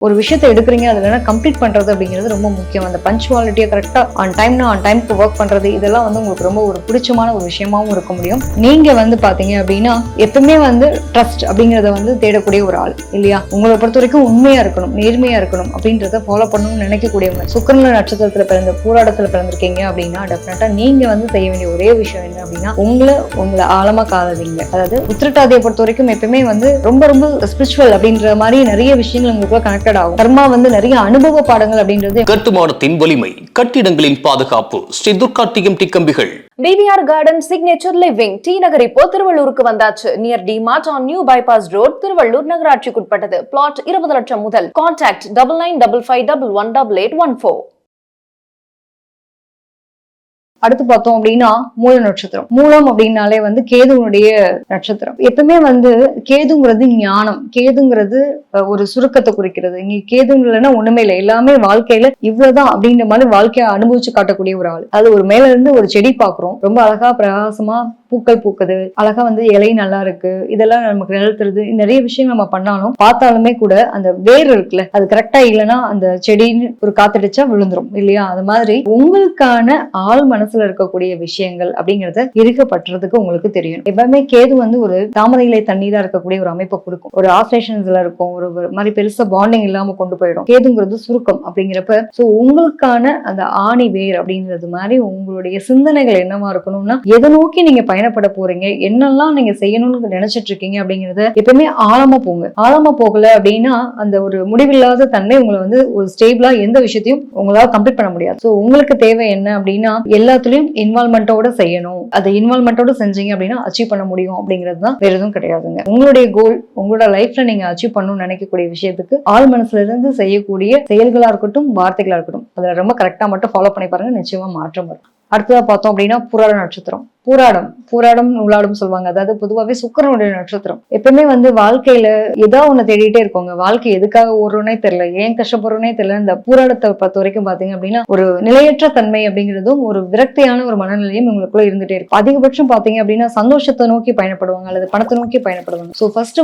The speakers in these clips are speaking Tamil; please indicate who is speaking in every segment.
Speaker 1: ஒரு விஷயத்தை எடுக்கிறீங்க அதுல கம்ப்ளீட் பண்றது அப்படிங்கிறது ரொம்ப முக்கியம். அந்த பஞ்சுவாலிட்டியை கரெக்டா ஆன் டைம்க்கு ஒர்க் பண்றது இதெல்லாம் உங்களுக்கு ரொம்ப ஒரு பிடிச்சமான ஒரு விஷயமாவும் இருக்க முடியும். நீங்க பாத்தீங்க அப்படின்னா எப்பவுமே ட்ரஸ்ட் அப்படிங்கறத தேடக்கூடிய ஒரு ஆள் இல்லையா? உங்களை பொறுத்த வரைக்கும் உண்மையா இருக்கணும், நேர்மையா இருக்கணும் அப்படின்றத ஃபாலோ பண்ணணும்னு நினைக்கக்கூடியவங்க. சுக்கிரன் நட்சத்திரத்துல பிறந்த பூராடத்துல பிறந்திருக்கீங்க அப்படின்னா டெஃபினட்டா நீங்க செய்ய வேண்டிய ஒரே விஷயம் என்ன அப்படின்னா உங்களை ஆழமா காதலிங்க. அதாவது உத்திரட்டாதியை பொறுத்த வரைக்கும் எப்பவுமே ரொம்ப ரொம்ப ஸ்பிரிச்சுவல் அப்படின்ற மாதிரி நிறைய விஷயங்கள் உங்களுக்குள்ள கனெக்டட் ஆகும். கர்மா நிறைய அனுபவ பாடங்கள் அப்படின்றது.
Speaker 2: கட்டுமானத்தின் வலிமை, கட்டிடங்களின் பாதுகாப்பு. ஸ்ரீ துர்கா டிஎம்டி கம்பிகள்.
Speaker 3: BVR garden signature living T Nagar இப்போ திருவள்ளூருக்கு வந்தாச்சு. Near DMart on new bypass road, Tiruvallur நகராட்சிக்குட்பட்டது. பிளாட் 20 லட்சம் முதல். கான்டாக்ட் 9955511814.
Speaker 1: அடுத்து பார்த்தோம் அப்படின்னா மூல நட்சத்திரம். மூலம் அப்படின்னாலே கேதுனுடைய நட்சத்திரம். எப்பவுமே கேதுங்கிறது ஞானம், கேதுங்கிறது ஒரு சுருக்கத்தை குறிக்கிறது. இங்க கேதுங்கள்னா ஒண்ணுமே இல்லை, எல்லாமே வாழ்க்கையில இவ்வளவுதான் அப்படின்ற மாதிரி வாழ்க்கையை அனுபவிச்சு காட்டக்கூடிய ஒரு ஆள். அது ஒரு மேல இருந்து ஒரு செடி பாக்குறோம், ரொம்ப அழகா பிரகாசமா பூக்கள் பூக்குது, அழகா இலை நல்லா இருக்கு, இதெல்லாம் நமக்கு நிலத்துறது. நிறைய விஷயம் நம்ம பண்ணாலும் பார்த்தாலுமே கூட அந்த வேர் இருக்குல்ல, அது கரெக்டா இல்லைன்னா அந்த செடின்னு ஒரு காத்தடிச்சா விழுந்துரும் இல்லையா? அது மாதிரி உங்களுக்கான ஆள் மனசுல இருக்கக்கூடிய விஷயங்கள் அப்படிங்கறத இருக்கப்பட்டுறதுக்கு உங்களுக்கு தெரியும். எப்பவுமே கேது ஒரு தாமரை இலை தண்ணீரா இருக்கக்கூடிய ஒரு அமைப்பை கொடுக்கும். ஒரு ஆஸ்ட்ரேஷன்ஸ்ல இருக்கும், ஒரு மாதிரி பெருசா பாண்டிங் இல்லாம கொண்டு போயிடும். கேதுங்கிறது சுருக்கம் அப்படிங்கிறப்ப உங்களுக்கான அந்த ஆணி வேர் அப்படிங்கிறது மாதிரி உங்களுடைய சிந்தனைகள் என்னவா இருக்கணும்னா எதை நோக்கி நீங்க பயணப்பட போறீங்க, என்னெல்லாம் நீங்க செய்யணும்னு நினைச்சிட்டு இருக்கீங்க அப்படிங்கறத எப்பவுமே ஆழமா போங்க. ஆழமா போகல அப்படின்னா அந்த ஒரு முடிவில்லாத தன்மை உங்களை ஒரு ஸ்டேபிளா எந்த விஷயத்தையும் உங்களால கம்ப்ளீட் பண்ண முடியாது. சோ உங்களுக்கு தேவை என்ன அப்படின்னா எல்லாத்துலயும் இன்வால்மெண்டோட செய்யணும். அதை இன்வால்மெண்டோட செஞ்சீங்க அப்படின்னா அச்சீவ் பண்ண முடியும் அப்படிங்கிறது தான், வேற எதுவும் கிடையாதுங்க. உங்களுடைய கோல், உங்களோட லைஃப்ல நீங்க அச்சீவ் பண்ணணும்னு நினைக்கக்கூடிய விஷயத்துக்கு ஆள் மனசுல இருந்து செய்யக்கூடிய செயல்களா இருக்கட்டும், வார்த்தைகளா இருக்கட்டும், அதுல ரொம்ப கரெக்டா மட்டும் ஃபாலோ பண்ணி பாருங்க, நிச்சயமா மாற்றம் வரும். அடுத்ததா பார்த்தோம் அப்படின்னா புராட நட்சத்திரம். பூராடம் நூலாடும் சொல்லுவாங்க. அதாவது பொதுவாகவே சுக்கிரனுடைய நட்சத்திரம். எப்பவுமே வாழ்க்கையில ஏதோ ஒண்ணு தேடிட்டே இருக்கோங்க. வாழ்க்கை எதுக்காக ஓடுறோனே தெரியல, ஏன் கஷ்டப்படுறோனே தெரியல. இந்த பூராடத்தை பொறுத்த வரைக்கும் பாத்தீங்க அப்படின்னா ஒரு நிலையற்ற தன்மை அப்படிங்கிறதும் ஒரு விரக்தியான ஒரு மனநிலையும் உங்களுக்குள்ள இருந்துட்டே இருக்கும். அதிகபட்சம் பாத்தீங்க அப்படின்னா சந்தோஷத்தை நோக்கி பயணப்படுவாங்க அல்லது பணத்தை நோக்கி பயணப்படுவாங்க. சோ ஃபர்ஸ்ட்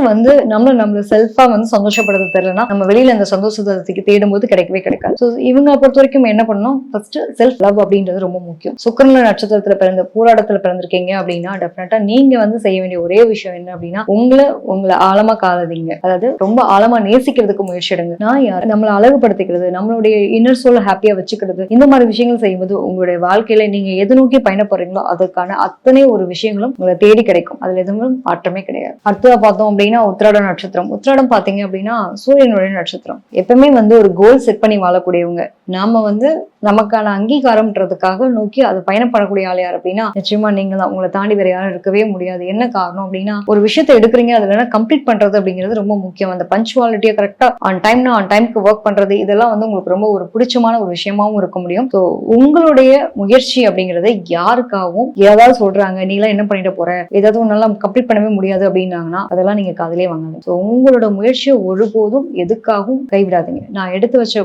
Speaker 1: நம்மள செல்ஃபா சந்தோஷப்படுறது தெரியலன்னா நம்ம வெளியில அந்த சந்தோஷத்தை தேடும் போது கிடைக்கவே கிடைக்காது. சோ இவங்களை பொறுத்த வரைக்கும் என்ன பண்ணணும், ஃபர்ஸ்ட் செல்ஃப் லவ் அப்படின்றது ரொம்ப முக்கியம். சுக்கிரன் நட்சத்திரத்துல பிறந்த பூராடத்துல பிறந்திருக்கீங்க அப்படின்னா டெஃபினட்டா நீங்க செய்ய வேண்டிய ஒரே விஷயம் என்ன அப்படின்னா உங்களை ஆழமா காதலிங்க. அதாவது ரொம்ப ஆழமா நேசிக்கிறதுக்கு முயற்சி எடுங்க. நான் யார், நம்மளை அழகுபடுத்திக்கிறது, நம்மளுடைய இன்னர் சோல் ஹாப்பியா வச்சுக்கிறது, இந்த மாதிரி விஷயங்கள் செய்யும்போது உங்களுடைய வாழ்க்கையில நீங்க எது நோக்கி பயணப்படுறீங்களோ அதுக்கான அத்தனை ஒரு விஷயங்களும் உங்களை தேடி கிடைக்கும். அதுல எதுவும் மாற்றமே கிடையாது. அடுத்ததா பார்த்தோம் அப்படின்னா உத்திராட நட்சத்திரம். உத்திராடம் பாத்தீங்க அப்படின்னா சூரியனுடைய நட்சத்திரம். எப்பவுமே ஒரு கோல் செட் பண்ணி வாழக்கூடியவங்க. நாம நமக்கான அங்கீகாரம்ன்றதுக்காக நோக்கி அது பயணப்படக்கூடிய ஆள் யார் அப்படின்னா நிச்சயமா நீங்க தான். உங்களை தாண்டி வேற யாரும் இருக்கவே முடியாது. என்ன காரணம் அப்படின்னா ஒரு விஷயத்தை எடுக்கிறீங்க அதுல கம்ப்ளீட் பண்றது அப்படிங்கிறது ரொம்ப முக்கியம். அந்த பஞ்சுவாலிட்டியை கரெக்டா ஆன் டைம்க்கு ஒர்க் பண்றது இதெல்லாம் உங்களுக்கு ரொம்ப ஒரு பிடிச்சமான ஒரு விஷயமாவும் இருக்க முடியும். ஸோ உங்களுடைய முயற்சி அப்படிங்கறத யாருக்காகவும் ஏதாவது சொல்றாங்க, நீ எல்லாம் என்ன பண்ணிட்டு போற, ஏதாவது ஒன்னால கம்ப்ளீட் பண்ணவே முடியாது அப்படின்னாங்கன்னா அதெல்லாம் நீங்க காதலே வாங்காது. ஸோ உங்களோட முயற்சியை ஒருபோதும் எதுக்காகவும் கைவிடாதீங்க. நான்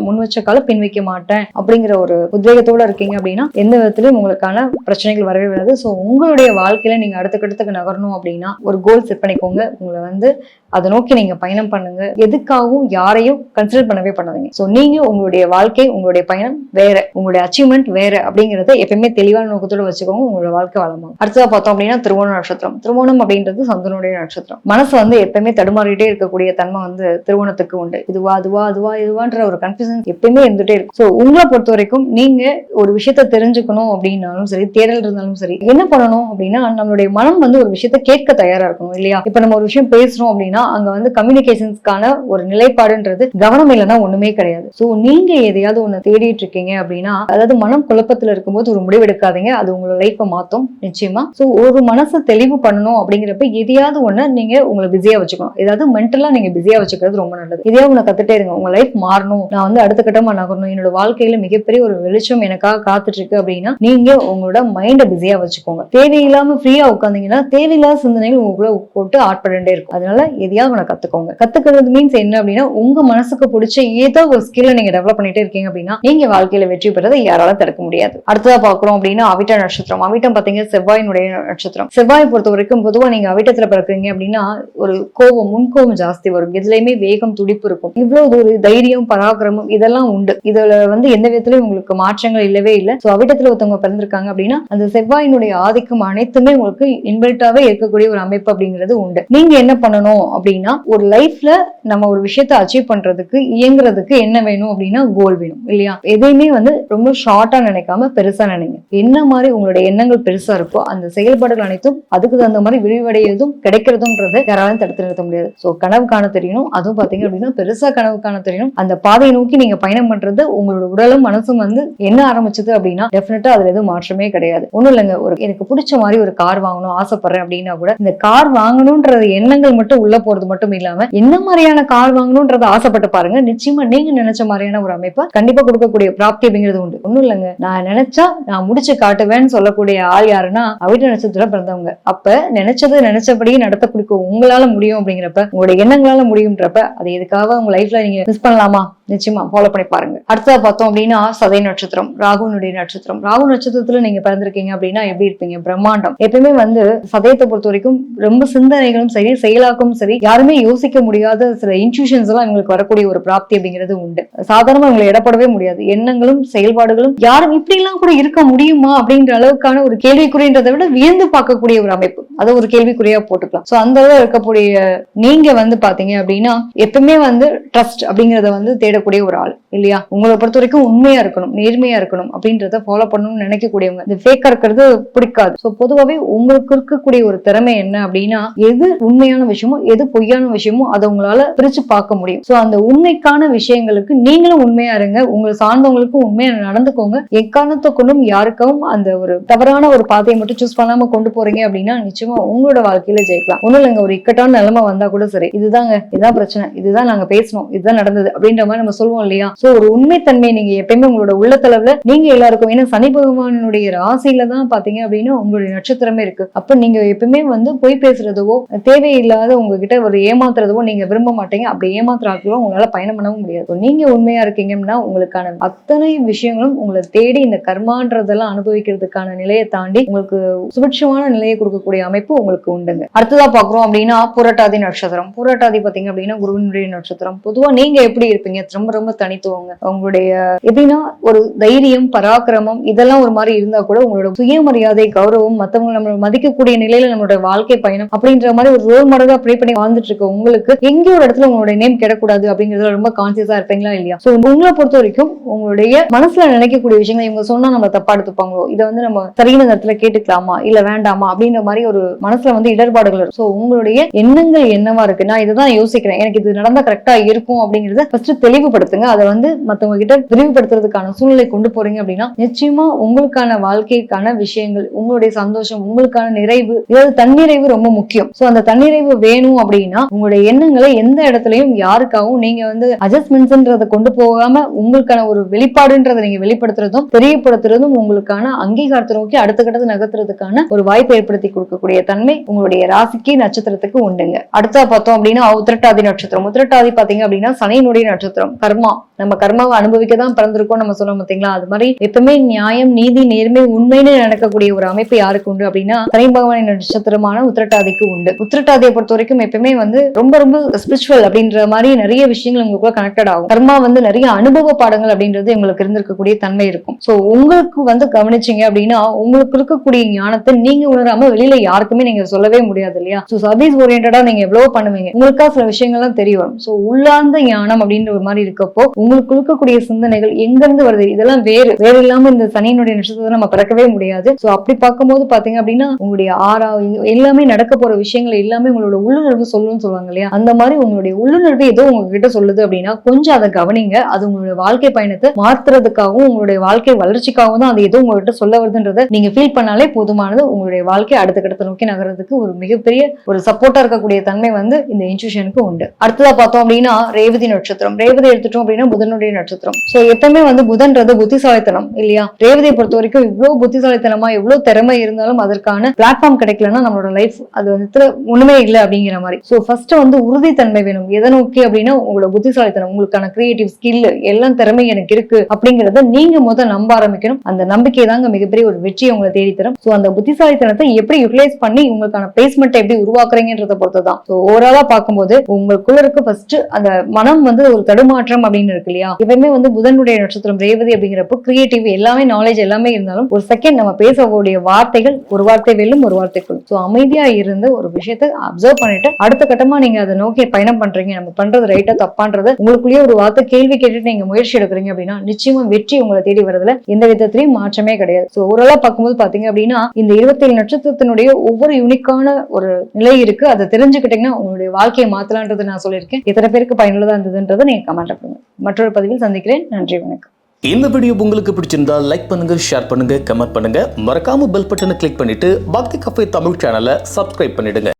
Speaker 1: முன் வச்ச கால பின் வைக்க மாட்டேன் அப்படிங்கிற ஒரு உத்வேகத்தோட இருக்கீங்க அப்படின்னா எந்த விதத்திலயும் உங்களுக்கான பிரச்சனைகள் வரவே வராது. ஸோ உங்களுடைய வாழ்க்கையில நீங்க அடுத்தக்கட்டத்துக்கு நகரணும் அப்படின்னா ஒரு கோல் செட் பண்ணிக்கோங்க. உங்களை அதை நோக்கி நீங்க பயணம் பண்ணுங்க. எதுக்காகவும் யாரையும் கன்சிடர் பண்ணவே பண்ணாதீங்க. ஸோ நீங்க உங்களுடைய வாழ்க்கை, உங்களுடைய பயணம் வேற, உங்களுடைய அச்சீவ்மெண்ட் வேற அப்படிங்கறத எப்பயுமே தெளிவான நோக்கத்தோட வச்சுக்கோங்க. உங்களோட வாழ்க்கை வளமாகும். அடுத்ததா பார்த்தோம் அப்படின்னா திருவோண நட்சத்திரம். திருவோணம் அப்படின்றது சந்திரனுடைய நட்சத்திரம். மனசு எப்பயுமே தடுமாறிட்டே இருக்கக்கூடிய தன்மை திருவோணத்துக்கு உண்டு. இதுவான்ற ஒரு கன்ஃபியூஷன் எப்பயுமே இருந்துட்டே இருக்கும். ஸோ உங்களை பொறுத்த வரைக்கும் நீங்க ஒரு விஷயத்த தெரிஞ்சுக்கணும் அப்படின்னாலும் சரி, தேடல் இருந்தாலும் சரி, என்ன பண்ணணும் அப்படின்னா நம்மளுடைய மனம் ஒரு விஷயத்த கேட்க தயாரா இருக்கணும் இல்லையா? இப்ப நம்ம ஒரு விஷயம் பேசுறோம் அப்படின்னா அங்க கம்யூனிகேஷன்ஸ்க்கான ஒரு நிலைப்பாடுன்றது கவனம் இல்லைன்னா ஒண்ணுமே கிடையாது. சோ நீங்க எதையாவது ஒண்ணு தேடிட்டு இருக்கீங்க அப்படின்னா, அதாவது மனம் குழப்பத்துல இருக்கும்போது ஒரு முடிவு எடுக்காதீங்க. அது உங்களோட லைஃபை மாத்தும் நிச்சயமா. சோ ஒரு மனசை தெளிவு பண்ணணும் அப்படிங்கிறப்ப எதையாவது ஒண்ணு நீங்க உங்களை பிஸியா வச்சுக்கணும். ஏதாவது மென்டலா நீங்க பிஸியா வச்சுக்கிறது ரொம்ப நல்லது. எதையாவது ஒண்ணு கத்துட்டே இருங்க. உங்க லைஃப் மாறணும், நான் அடுத்த கட்டமா நகரணும், என்னோட வாழ்க்கையில மிகப்பெரிய ஒரு வெளிச்சம் எனக்காக காத்துட்டு இருக்கு அப்படின்னா நீங்க உங்களோட மைண்ட பிஸியா வச்சுக்கோங்க. வச்சுக்கோங்க. தேவையில்லாம ஃப்ரீயா உட்காந்தீங்கன்னா தேவையில்லாத சிந்தனைகள் உங்களுக்குள்ள போட்டு ஆட்படே இருக்கும். அதனால எதையாவது ஒண்ணு கத்துக்கோங்க. கத்துக்கிறது மீன்ஸ் என்ன அப்படின்னா, உங்க மனசுக்கு பிடிச்ச ஏதோ ஒரு ஸ்கில்ல நீங்க டெவலப் பண்ணிட்டே இருக்கீங்க அப்படின்னா நீங்க வாழ்க்கையில வெற்றி பெறதை யாராலும் தடுக்க முடியாது. அடுத்ததா பாக்குறோம் அப்படின்னா அவிட்ட நட்சத்திரம். அவிட்டம் பாத்தீங்கன்னா செவ்வாயினுடைய நட்சத்திரம். செவ்வாய் பொறுத்த வரைக்கும் பொதுவா நீங்க அவிட்டத்துல பிறக்குறீங்க அப்படின்னா ஒரு கோபம், முன்கோபம் ஜாஸ்தி வரும். எதுலையுமே வேகம், துடிப்பு இருக்கும். இவ்வளவு ஒரு தைரியம், பராக்கிரமம் இதெல்லாம் உண்டு. இதுல எந்த விதத்திலயும் உங்களுக்கு மாற்றங்கள் இல்லவே இல்லை. சோ அவிட்டத்துல ஒருத்தவங்க பிறந்திருக்காங்க அப்படின்னா அந்த செவ்வாயினுடைய ஆதிக்கம் அனைத்துமே உங்களுக்கு இன்பில்ட்டாவே இருக்கக்கூடிய ஒரு அமைப்பு அப்படிங்கிறது உண்டு. நீங்க என்ன பண்ணணும் அப்படின்னா, ஒரு லைஃப்ல நம்ம ஒரு விஷயத்தை அச்சீவ் பண்றதுக்கு, இயங்குறதுக்கு என்ன வேணும் அப்படின்னா கோல் வேணும் இல்லையா? எதையுமே ரொம்ப ஷார்ட்டா நினைக்காம பெருசா நினைங்க. என்ன மாதிரி உங்களுடைய எண்ணங்கள் பெருசா இருக்கோ அந்த செயல்பாடுகள் அனைத்தும் அதுக்கு தகுந்த மாதிரி விரிவடையதும் கிடைக்கிறதுன்றதை யாராலும் தடுத்து நிறுத்த முடியாது. சோ கனவு காண தெரியணும். அதுவும் பாத்தீங்க அப்படின்னா பெருசா கனவு காண தெரியணும். அந்த பாதையை நோக்கி நீங்க பயணம் பண்றது உங்களோட உடலும் மனசும் என்ன ஆரம்பிச்சது அப்படின்னா டெஃபினட்டா அதுல எதுவும் மாற்றமே கிடையாது. ஒண்ணும் இல்லைங்க, எனக்கு பிடிச்ச மாதிரி ஒரு கார் வாங்கணும் ஆசைப்படுறேன் அப்படின்னா கூட இந்த கார் வாங்கணும்ன்றது எண்ணங்கள் மட்டும் உள்ள போறது மட்டும் இல்லாம என்ன மாதிரியான கார் வாங்கணும்ன்றத ஆசைப்பட்டு பாருங்க. நிச்சயமா நீங்க நினைச்ச மாதிரியான ஒரு அமைப்பை கண்டிப்பா கொடுக்கக்கூடிய பிராப்தி அப்படிங்கிறது உண்டு. ஒண்ணும் இல்லைங்க, நான் நினைச்சா நான் முடிச்சு காட்டுவேன்னு சொல்லக்கூடிய ஆள் யாருன்னா அவிட்ட நட்சத்திரத்துல பிறந்தவங்க. அப்ப நினைச்சபடியே நடத்தக்கூடிய உங்களால முடியும் அப்படிங்கிறப்ப, உங்களுடைய எண்ணங்களால முடியும்ன்றப்ப அதை எதுக்காக உங்க லைஃப்ல நீங்க மிஸ் பண்ணலாமா? நிச்சயமா ஃபாலோ பண்ணி பாருங்க. அடுத்ததா பார்த்தோம் அப்படின்னா சதய நட்சத்திரம், ராகுனுடைய நட்சத்திரம். ராகு நட்சத்திரத்துல நீங்க பிறந்திருக்கீங்க அப்படின்னா எப்படி இருப்பீங்க? பிரம்மாண்டம். எப்பவுமே சதயத்தை பொறுத்த வரைக்கும் ரொம்ப சிந்தனைகளும் சரி, செயலாக்கமும் சரி, யாருமே யோசிக்க முடியாத சில இன்ட்யூஷன்ஸ் எல்லாம் இவங்களுக்கு வரக்கூடிய ஒரு பிராப்தி அப்படிங்கிறது உண்டு. சாதாரணமா இவங்களை இடப்படவே முடியாது. எண்ணங்களும் செயல்பாடுகளும் யாரும் இப்படி எல்லாம் கூட இருக்க முடியுமா அப்படின்ற அளவுக்கான ஒரு கேள்விக்குறின்றதை விட வியந்து பார்க்கக்கூடிய ஒரு அமைப்பு. அதை ஒரு கேள்விக்குறியா போட்டுக்கலாம். சோ அந்த அளவு இருக்கக்கூடிய நீங்க பாத்தீங்க அப்படின்னா எப்பவுமே ட்ரஸ்ட் அப்படிங்கறத தேடக்கூடிய ஒரு ஆள் இல்லையா? உங்களை பொறுத்த வரைக்கும் உண்மையா இருக்கணும், நேர்மையா இருக்கணும் அப்படின்றத ஃபாலோ பண்ணணும்னு நினைக்கக்கூடியவங்க. இந்த ஃபேக்கா இருக்கிறது பிடிக்காது. சோ பொதுவாவே உங்களுக்கு இருக்கக்கூடிய ஒரு திறமை என்ன அப்படின்னா, எது உண்மையான விஷயமோ எது பொய்யான விஷயமோ அதை உங்களால பிரிச்சு பார்க்க முடியும். சோ அந்த உண்மைக்கான விஷயங்களுக்கு நீங்களும் உண்மையா இருங்க. உங்களை சார்ந்தவங்களுக்கும் உண்மையா நடந்துக்கோங்க. எக்காரணத்தை கொண்டும் யாருக்கும் அந்த ஒரு தவறான ஒரு பாதையை மட்டும் சூஸ் பண்ணாம கொண்டு போறீங்க அப்படின்னா நிச்சயமா உங்களோட வாழ்க்கையில ஜெயிக்கலாம். ஒண்ணும் இல்லைங்க, ஒரு இக்கட்டான நிலைமை வந்தா கூட சரி, இதான் பிரச்சனை, இதுதான் நாங்க பேசணும், இதுதான் நடந்தது அப்படின்ற மாதிரி நம்ம சொல்லுவோம் இல்லையா? சோ ஒரு உண்மைத்தன்மையை நீங்க எப்பயுமே உங்களோட உள்ளத்தளவுல நீங்க எல்லாருக்கும், ஏன்னா சனி பகவானுடைய ராசியில தான் பாத்தீங்க அப்படின்னா உங்களுடைய நட்சத்திரமே இருக்கு. அப்ப நீங்க எப்பயுமே பொய் பேசுறதோ, தேவையில்லாத உங்ககிட்ட ஒரு ஏமாத்துறதோ நீங்க விரும்ப மாட்டீங்க. அப்படி ஏமாத்துறாங்களோ உங்களால பயணம் பண்ணவும் முடியாது. நீங்க உண்மையா இருக்கீங்கன்னா உங்களுக்கான அத்தனை விஷயங்களும் உங்களை தேடி இந்த கர்மான்றதெல்லாம் அனுபவிக்கிறதுக்கான நிலையை தாண்டி உங்களுக்கு சுபிட்சமான நிலையை கொடுக்கக்கூடிய அமைப்பு உங்களுக்கு உண்டுங்க. அடுத்ததா பாக்குறோம் அப்படின்னா புரட்டாதி நட்சத்திரம். புரட்டாதி பாத்தீங்க அப்படின்னா குருவினுடைய நட்சத்திரம். பொதுவா நீங்க எப்படி இருப்பீங்க? ரொம்ப ரொம்ப தனித்துவங்க. உங்களுடைய எப்படின்னா ஒரு தைரியம், பராக்கிரமம் இதெல்லாம் ஒரு மாதிரி இருந்தா கூட உங்களோட சுயமரியாதை, கௌரவம், மத்தவங்க நம்மளை மதிக்கக்கூடிய நிலையில நம்மளோட வாழ்க்கை பயணம் அப்படின்ற மாதிரி ஒரு ரோல் மாடலா ப்ரே பண்ணி வாழ்ந்துட்டு இருக்க உங்களுக்கு எங்கேயோ ஒரு இடத்துல உங்களுடைய நேம் கிடக்கூடாது அப்படிங்கறதுல ரொம்ப கான்சியஸா இருப்பீங்களா இல்லையா? சோ உங்களை பொறுத்த வரைக்கும் உங்களுடைய மனசுல நினைக்கக்கூடிய விஷயங்களை இவங்க சொன்னா நம்ம தப்பா எடுத்துப்பாங்களோ, இதை நம்ம சரியான இடத்துல கேட்டுக்கலாமா இல்ல வேண்டாமா அப்படின்ற மாதிரி ஒரு மனசுல இடர்பாடுகள் இருக்கும். சோ உங்களுடைய எண்ணங்கள் என்னவா இருக்கு, நான் இதுதான் யோசிக்கிறேன், எனக்கு இது நடந்தா கரெக்டா இருக்கும் அப்படிங்கறத ஃபர்ஸ்ட் தெளிவுபடுத்துங்க. அதை மத்தவங்க கிட்ட விரிவுபடுத்துறதுக்கான சூழ்நிலை கொண்டு போறீங்க அப்படின்னா நிச்சயமா உங்களுக்கான வாழ்க்கைக்கான விஷயங்கள், உங்களுடைய சந்தோஷம், உங்களுக்கான நிறைவு, இதாவது தன்னிறைவு ரொம்ப முக்கியம். சோ அந்த தன்னிறைவு வேணும் அப்படின்னா உங்களுடைய எண்ணங்களை எந்த இடத்துலயும் யாருக்காகவும் நீங்க அட்ஜஸ்ட்மெண்ட்ஸ்ன்றதை கொண்டு போகாம உங்களுக்கான ஒரு வெளிப்பாடுன்றதை நீங்க வெளிப்படுத்துறதும் தெரியப்படுத்துறதும் உங்களுக்கான அங்கீகாரத்தை நோக்கி அடுத்த கட்டத்தை நகர்த்துறதுக்கான ஒரு வாய்ப்பை ஏற்படுத்தி கொடுக்கக்கூடிய தன்மை உங்களுடைய ராசிக்கு நட்சத்திரத்துக்கு உண்டுங்க. அடுத்தா பார்த்தோம் அப்படின்னா உத்திரட்டாதி நட்சத்திரம். உத்திரட்டாதி பாத்தீங்க அப்படின்னா சனியினுடைய நட்சத்திரம். கர்மா, நம்ம கர்மாவை அனுபவிக்க தான் பிறந்திருக்கோம் நம்ம சொல்ல பார்த்தீங்களா? அது மாதிரி எப்பவுமே நியாயம், நீதி, நேர்மை, உண்மைன்னு நடக்கக்கூடிய ஒரு அமைப்பு யாருக்கு உண்டு அப்படின்னா சனி பகவானின் நட்சத்திரமான உத்திரட்டாதிக்கு உண்டு. உத்திரட்டாதியை பொறுத்த வரைக்கும் எப்பவுமே ரொம்ப ரொம்ப ஸ்பிரிச்சுவல் அப்படின்ற மாதிரி நிறைய விஷயங்கள் உங்களுக்குள்ள கனெக்டட் ஆகும். கர்மா நிறைய அனுபவ பாடங்கள் அப்படின்றது உங்களுக்கு இருந்திருக்கக்கூடிய தன்மை இருக்கும். சோ உங்களுக்கு கவனிச்சீங்க அப்படின்னா உங்களுக்கு இருக்கக்கூடிய ஞானத்தை நீங்க உணராம வெளியில யாருக்குமே நீங்க சொல்லவே முடியாது இல்லையா? சோ சர்வீஸ் ஓரியன்டா நீங்க எவ்வளவு பண்ணுவீங்க, உங்களுக்கா சில விஷயங்கள்லாம் தெரிய வரும். சோ உள்ளார்ந்த ஞானம் அப்படின்ற ஒரு மாதிரி இருக்கப்போ உங்களுக்கு இருக்கக்கூடிய சிந்தனைகள் எங்க இருந்து வருது, இதெல்லாம் வேறு இல்லாம இந்த சனியினுடைய நட்சத்திரத்தை நம்ம பிறக்கவே முடியாது. சோ அப்படி பார்க்கும்போது பாத்தீங்க அப்படின்னா உங்களுடைய எல்லாமே நடக்க போற விஷயங்கள் எல்லாமே உங்களோட உள்ளுணர்வு சொல்லுன்னு சொல்லுவாங்க இல்லையா? அந்த மாதிரி உங்களுடைய உள்ளுணர்வு ஏதோ உங்ககிட்ட சொல்லுது அப்படின்னா கொஞ்சம் அதை கவனிங்க. அது உங்களுடைய வாழ்க்கை பயணத்தை மாத்துறதுக்காகவும் உங்களுடைய வாழ்க்கை வளர்ச்சிக்காகவும் தான் அது ஏதோ உங்ககிட்ட சொல்ல வருதுன்றதை நீங்க ஃபீல் பண்ணாலே போதுமானது. உங்களுடைய வாழ்க்கை அடுத்த கட்டத்தை நோக்கி நகர்றதுக்கு ஒரு மிகப்பெரிய ஒரு சப்போர்ட்டா இருக்கக்கூடிய தன்மை இந்த இன்ட்யூஷனுக்கு உண்டு. அடுத்ததா பார்த்தோம் அப்படின்னா ரேவதி நட்சத்திரம். ரேவதி எடுத்துட்டோம் அப்படின்னா புதனுடைய நட்சத்திரம். சோ எப்பவுமே வந்து புதன்றது புத்திசாலித்தனம் இல்லையா? ரேவதியை பொறுத்த வரைக்கும் இவ்வளவு புத்திசாலித்தனமா எவ்வளவு திறமை இருந்தாலும் அதற்கான பிளாட்ஃபார்ம் கிடைக்கலன்னா நம்மளோட லைஃப் அது வந்து ஒண்ணுமே இல்லை அப்படிங்கிற மாதிரி. சோ ஃபர்ஸ்ட் வந்து உறுதித்தன்மை வேணும். எதை நோக்கி அப்படின்னா உங்களோட புத்திசாலித்தனம், உங்களுக்கான கிரியேட்டிவ் ஸ்கில் எல்லாம் திறமை எனக்கு இருக்கு அப்படிங்கறத நீங்க நம்ப ஆரம்பிக்கணும். அந்த நம்பிக்கை தாங்க மிகப்பெரிய ஒரு வெற்றியை உங்களை தேடி தரும். சோ அந்த புத்திசாலித்தனத்தை எப்படி யூட்டிலைஸ் பண்ணி உங்களுக்கான பிளேஸ்மெண்ட் எப்படி உருவாக்குறீங்கன்றத பொறுத்துதான். சோ ஓவராலா பார்க்கும்போது உங்களுக்குள்ள இருக்க ஃபர்ஸ்ட் அந்த மனம் வந்து ஒரு தடுமாற்றம் அப்படின்னு இருக்கு இல்லையா? எப்பவுமே வந்து புதனுடைய நட்சத்திரம் ரேவதி அப்படிங்கிறப்போ கிரியேட்டிவ் எல்லாமே நாலேஜ் எல்லாமே இருந்தாலும் ஒரு செகண்ட் நம்ம பேசக்கூடிய வார்த்தைகள் ஒரு வார்த்தை வெல்லும் ஒரு வார்த்தை கொள்ளும். சோ அமைதியா இருந்து ஒரு விஷயத்தை அப்சர்வ் பண்ணிட்டு அடுத்த கட்டமா நீங்க அதை நோக்கி பயணம் பண்றீங்க. நம்ம பண்றது ரைட்டா தப்பான்றது உங்களுக்குள்ளேயே ஒரு வார்த்தை கேள்வி கேட்டுட்டு நீங்க முயற்சி எடுக்கிறீங்க அப்படின்னா நிச்சயமா வெற்றி உங்களை தேடி வரதுல எந்த விதத்திலையும் மாற்றமே கிடையாது. சோ ஓரளவு பார்க்கும்போது பாத்தீங்க அப்படின்னா இந்த 27 நட்சத்திரத்தினுடைய ஒவ்வொரு யூனிக்கான ஒரு நிலை இருக்கு. அதை தெரிஞ்சுக்கிட்டீங்கன்னா உங்களுடைய வாழ்க்கையை மாத்தலான்றது நான் சொல்லியிருக்கேன். எத்தனை பேருக்கு பயனுள்ளதா இருந்ததுன்றதை நீங்க கமெண்ட் பண்ணுங்க. மற்றொரு பதிவில் சந்திக்கிறேன். நன்றி, வணக்கம்.
Speaker 2: இந்த வீடியோ உங்களுக்கு பிடிச்சிருந்தா லைக் பண்ணுங்க, ஷேர் பண்ணுங்க, கமெண்ட் பண்ணுங்க. மறக்காம பெல் பட்டனை கிளிக் பண்ணிட்டு பக்தி கஃபே தமிழ் சேனலை சப்ஸ்கிரைப் பண்ணிடுங்க.